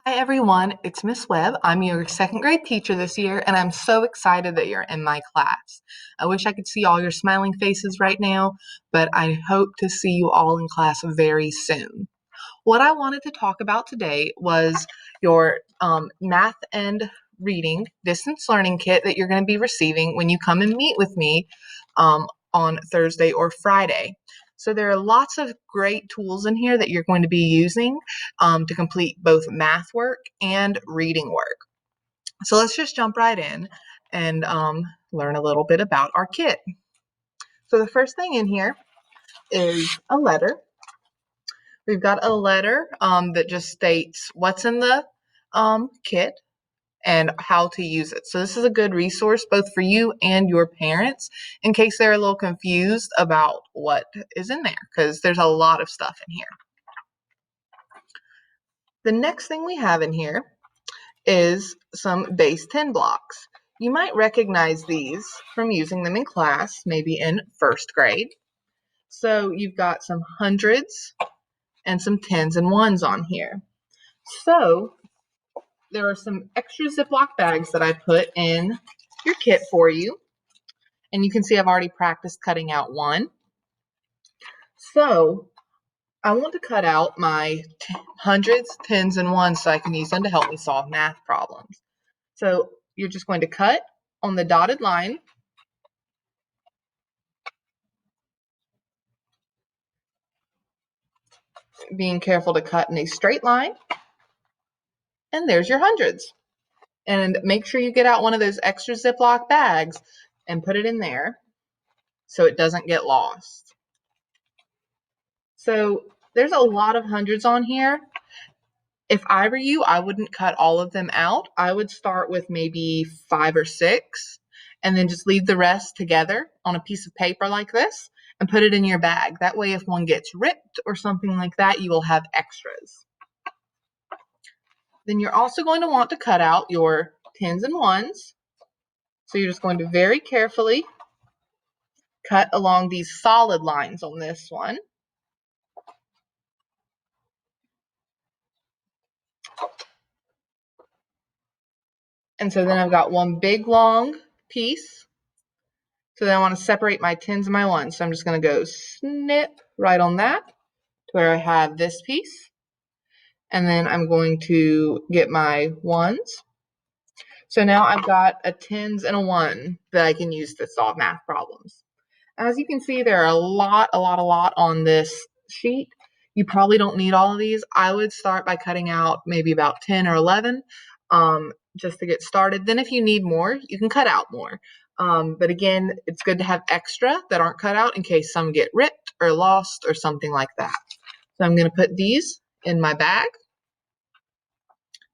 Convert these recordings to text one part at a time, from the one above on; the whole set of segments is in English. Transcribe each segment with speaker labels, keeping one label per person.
Speaker 1: Hi everyone, it's Miss Webb. I'm your second grade teacher this year, and I'm so excited that you're in my class. I wish I could see all your smiling faces right now, but I hope to see you all in class very soon. What I wanted to talk about today was your math and reading distance learning kit that you're going to be receiving when you come and meet with me on Thursday or Friday. So there are lots of great tools in here that you're going to be using to complete both math work and reading work. So let's just jump right in and learn a little bit about our kit. So the first thing in here is a letter. We've got a letter that just states what's in the kit and how to use it. So this is a good resource both for you and your parents in case they're a little confused about what is in there, because there's a lot of stuff in here. The next thing we have in here is some base 10 blocks. You might recognize these from using them in class, maybe in first grade. So you've got some hundreds and some tens and ones on here. So there are some extra Ziploc bags that I put in your kit for you. And you can see I've already practiced cutting out one. So I want to cut out my hundreds, tens, and ones so I can use them to help me solve math problems. So you're just going to cut on the dotted line. Being careful to cut in a straight line. And there's your hundreds. And make sure you get out one of those extra Ziploc bags and put it in there so it doesn't get lost. So there's a lot of hundreds on here. If I were you, I wouldn't cut all of them out. I would start with maybe 5 or 6 and then just leave the rest together on a piece of paper like this and put it in your bag. That way, if one gets ripped or something like that, you will have extras. Then you're also going to want to cut out your tens and ones. So you're just going to very carefully cut along these solid lines on this one. And so then I've got one big long piece. So then I want to separate my tens and my ones. So I'm just going to go snip right on that to where I have this piece. And then I'm going to get my ones. So now I've got a tens and a one that I can use to solve math problems. As you can see, there are a lot on this sheet. You probably don't need all of these. I would start by cutting out maybe about 10 or 11 just to get started. Then if you need more, you can cut out more. But again, it's good to have extra that aren't cut out in case some get ripped or lost or something like that. So I'm going to put these in my bag.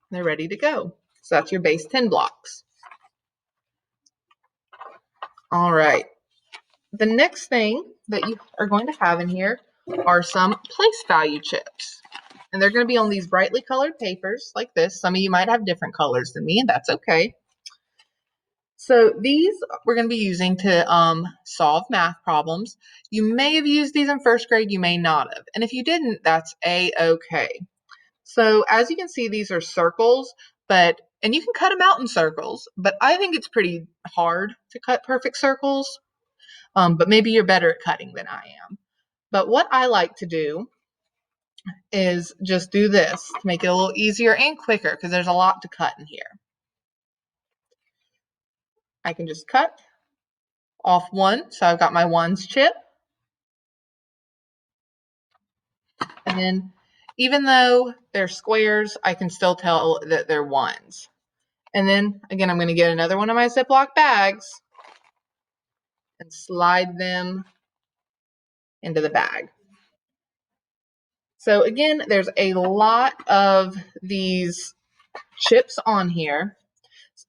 Speaker 1: They're ready to go. So that's your base 10 blocks. All right. The next thing that you are going to have in here are some place value chips. And they're going to be on these brightly colored papers like this. Some of you might have different colors than me, and that's okay. So these we're going to be using to solve math problems. You may have used these in first grade, you may not have. And if you didn't, that's a-okay. So as you can see, these are circles, and you can cut them out in circles, but I think it's pretty hard to cut perfect circles. But maybe you're better at cutting than I am. But what I like to do is just do this to make it a little easier and quicker because there's a lot to cut in here. I can just cut off one, so I've got my ones chip. And then even though they're squares, I can still tell that they're ones. And then again, I'm going to get another one of my Ziploc bags and slide them into the bag. So again, there's a lot of these chips on here,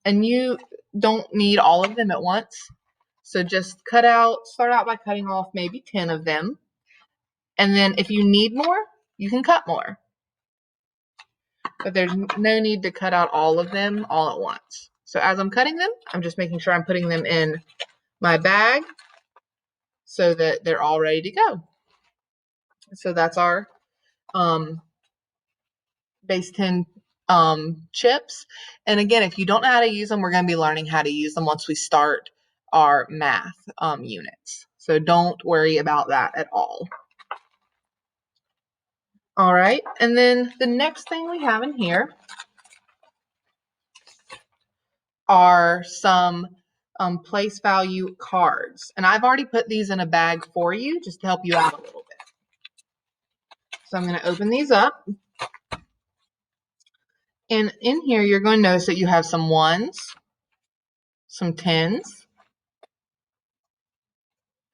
Speaker 1: and you don't need all of them at once. So just start out by cutting off maybe 10 of them. And then if you need more, you can cut more. But there's no need to cut out all of them all at once. So as I'm cutting them, I'm just making sure I'm putting them in my bag so that they're all ready to go. So that's our base 10 chips. And again, if you don't know how to use them, we're going to be learning how to use them once we start our math units. So don't worry about that at all. All right, and then the next thing we have in here are some place value cards. And I've already put these in a bag for you just to help you out a little bit. So I'm going to open these up. And in here, you're going to notice that you have some ones, some tens,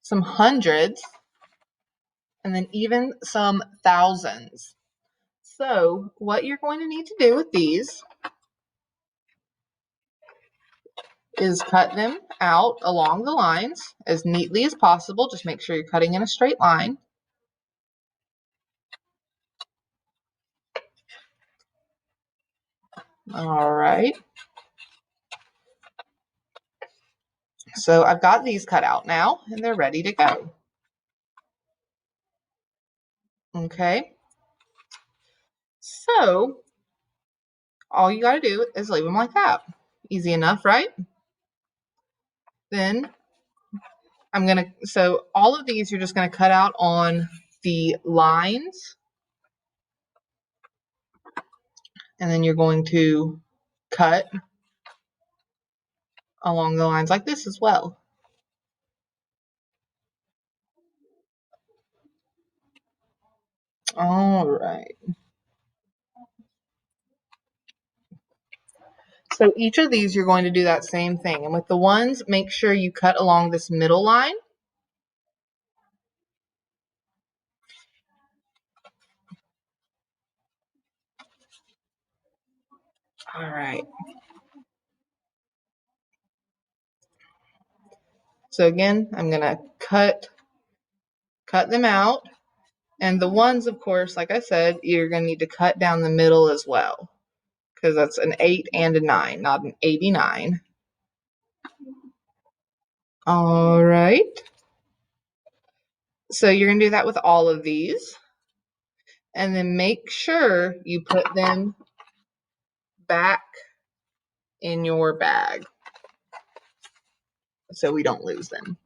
Speaker 1: some hundreds, and then even some thousands. So what you're going to need to do with these is cut them out along the lines as neatly as possible. Just make sure you're cutting in a straight line. All right. So I've got these cut out now, and they're ready to go. Okay. So all you got to do is leave them like that. Easy enough, right? Then so all of these you're just going to cut out on the lines. And then you're going to cut along the lines like this as well. All right. So each of these, you're going to do that same thing. And with the ones, make sure you cut along this middle line. All right. So again, I'm going to cut them out. And the ones, of course, like I said, you're going to need to cut down the middle as well, because that's an 8 and a 9, not an 89. All right. So you're going to do that with all of these. And then make sure you put them back in your bag so we don't lose them.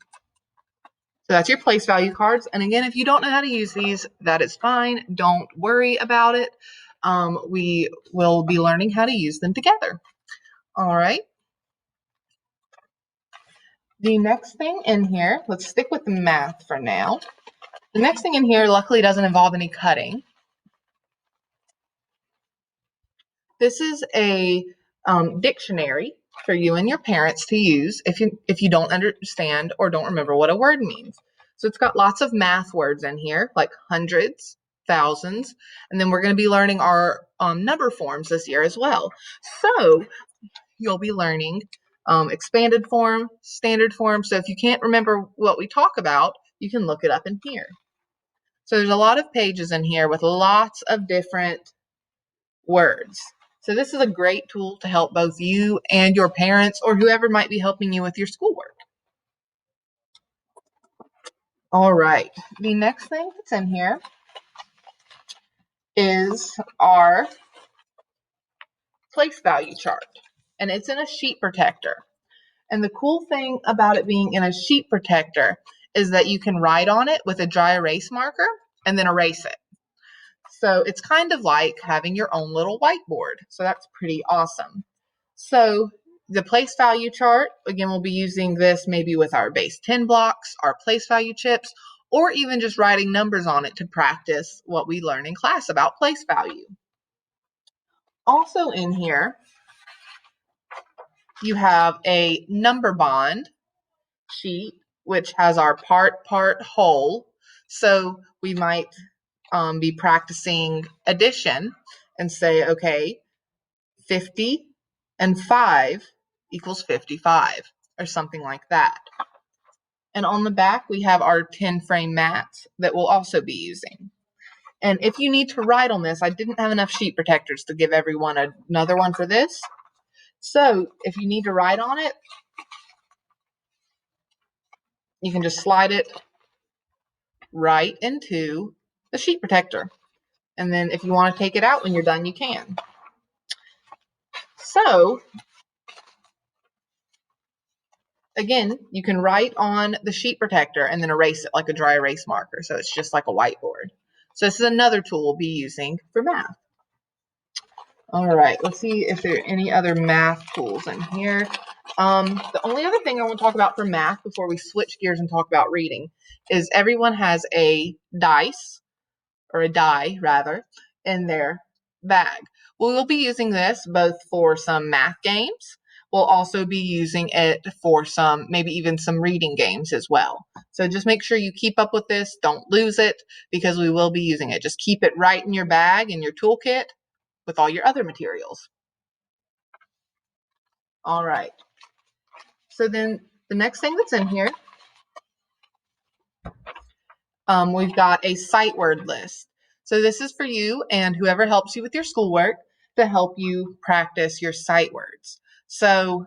Speaker 1: So that's your place value cards. And again, if you don't know how to use these, that is fine. Don't worry about it. We will be learning how to use them together. All right. The next thing in here, let's stick with the math for now. The next thing in here luckily doesn't involve any cutting. This is a dictionary for you and your parents to use if you don't understand or don't remember what a word means. So it's got lots of math words in here, like hundreds, thousands, and then we're going to be learning our number forms this year as well. So you'll be learning expanded form, standard form. So if you can't remember what we talk about, you can look it up in here. So there's a lot of pages in here with lots of different words. So this is a great tool to help both you and your parents or whoever might be helping you with your schoolwork. All right, the next thing that's in here is our place value chart, and it's in a sheet protector. And the cool thing about it being in a sheet protector is that you can write on it with a dry erase marker and then erase it. So it's kind of like having your own little whiteboard. So that's pretty awesome. So the place value chart, again, we'll be using this maybe with our base 10 blocks, our place value chips, or even just writing numbers on it to practice what we learn in class about place value. Also in here, you have a number bond sheet, which has our part, whole. So we might be practicing addition and say, okay, 50 and 5 equals 55, or something like that. And on the back, we have our 10 frame mats that we'll also be using. And if you need to write on this, I didn't have enough sheet protectors to give everyone another one for this. So if you need to write on it, you can just slide it right into the sheet protector. And then if you want to take it out when you're done, you can. So again, you can write on the sheet protector and then erase it like a dry erase marker. So it's just like a whiteboard. So this is another tool we'll be using for math. All right, let's see if there are any other math tools in here. The only other thing I want to talk about for math before we switch gears and talk about reading is everyone has a dice, or a die rather, in their bag. We'll be using this both for some math games. We'll also be using it for some, maybe even some reading games as well. So just make sure you keep up with this. Don't lose it because we will be using it. Just keep it right in your bag, in your toolkit with all your other materials. All right. So then the next thing that's in here, we've got a sight word list. So this is for you and whoever helps you with your schoolwork to help you practice your sight words. So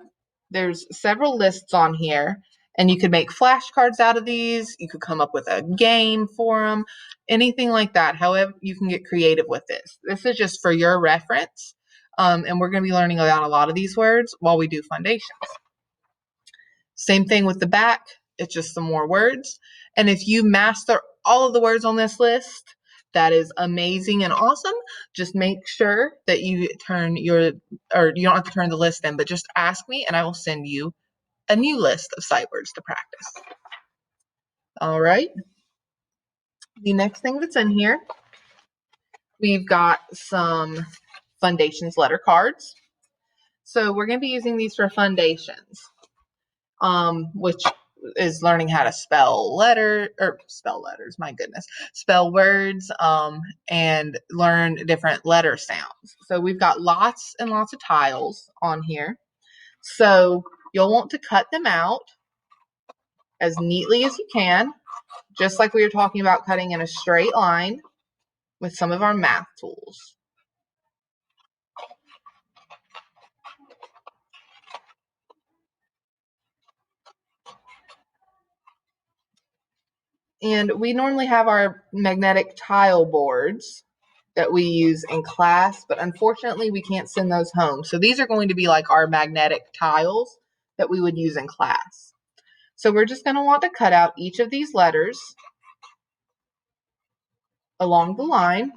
Speaker 1: there's several lists on here, and you could make flashcards out of these. You could come up with a game for them, anything like that. However, you can get creative with this. This is just for your reference, and we're going to be learning about a lot of these words while we do foundations. Same thing with the back. It's just some more words. And if you master all of the words on this list, that is amazing and awesome. Just make sure that you or you don't have to turn the list in, but just ask me and I will send you a new list of sight words to practice. All right. The next thing that's in here, we've got some Fundations letter cards. So we're going to be using these for Fundations, which is learning how to spell letters, my goodness, spell words, and learn different letter sounds. So we've got lots and lots of tiles on here. So you'll want to cut them out as neatly as you can, just like we were talking about cutting in a straight line with some of our math tools. And we normally have our magnetic tile boards that we use in class, but unfortunately we can't send those home. So these are going to be like our magnetic tiles that we would use in class. So we're just going to want to cut out each of these letters along the line,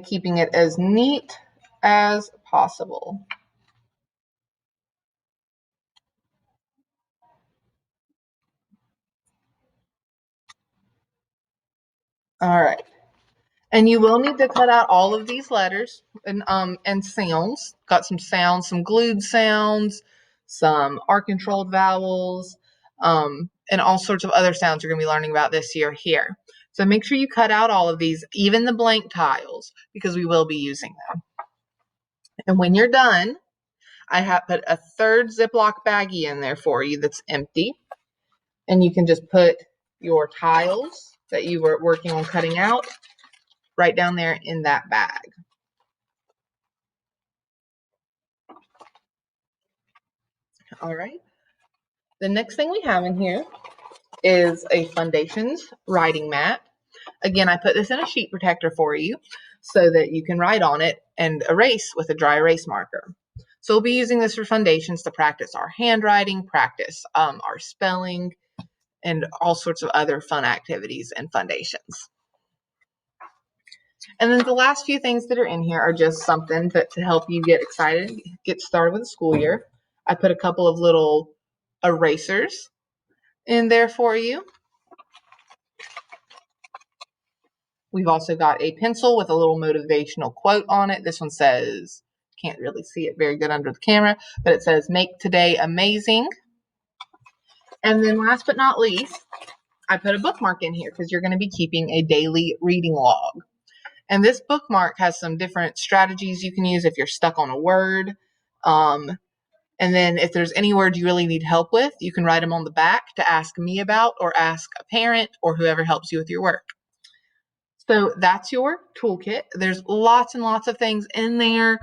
Speaker 1: keeping it as neat as possible. All right. And you will need to cut out all of these letters and sounds. Got some sounds, some glued sounds, some R-controlled vowels, and all sorts of other sounds you're going to be learning about this year here. So make sure you cut out all of these, even the blank tiles, because we will be using them. And when you're done, I have put a third Ziploc baggie in there for you that's empty. And you can just put your tiles that you were working on cutting out right down there in that bag. All right. The next thing we have in here is a Fundations writing mat. Again, I put this in a sheet protector for you so that you can write on it and erase with a dry erase marker. So we'll be using this for Fundations to practice our handwriting, practice our spelling, and all sorts of other fun activities and Fundations. And then the last few things that are in here are just something to help you get excited, get started with the school year. I put a couple of little erasers in there for you. We've also got a pencil with a little motivational quote on it. This one says, can't really see it very good under the camera, but it says, "Make today amazing." And then last but not least, I put a bookmark in here because you're going to be keeping a daily reading log. And this bookmark has some different strategies you can use if you're stuck on a word. And then if there's any words you really need help with, you can write them on the back to ask me about or ask a parent or whoever helps you with your work. So that's your toolkit. There's lots and lots of things in there.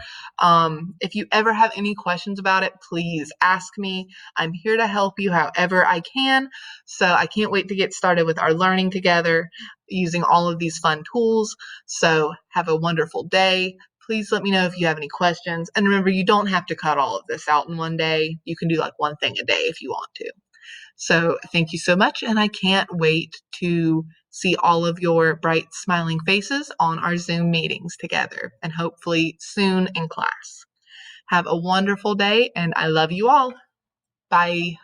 Speaker 1: If you ever have any questions about it, please ask me. I'm here to help you however I can. So I can't wait to get started with our learning together using all of these fun tools. So have a wonderful day. Please let me know if you have any questions. And remember, you don't have to cut all of this out in one day. You can do like one thing a day if you want to. So thank you so much, and I can't wait to see all of your bright, smiling faces on our Zoom meetings together, and hopefully soon in class. Have a wonderful day, and I love you all. Bye.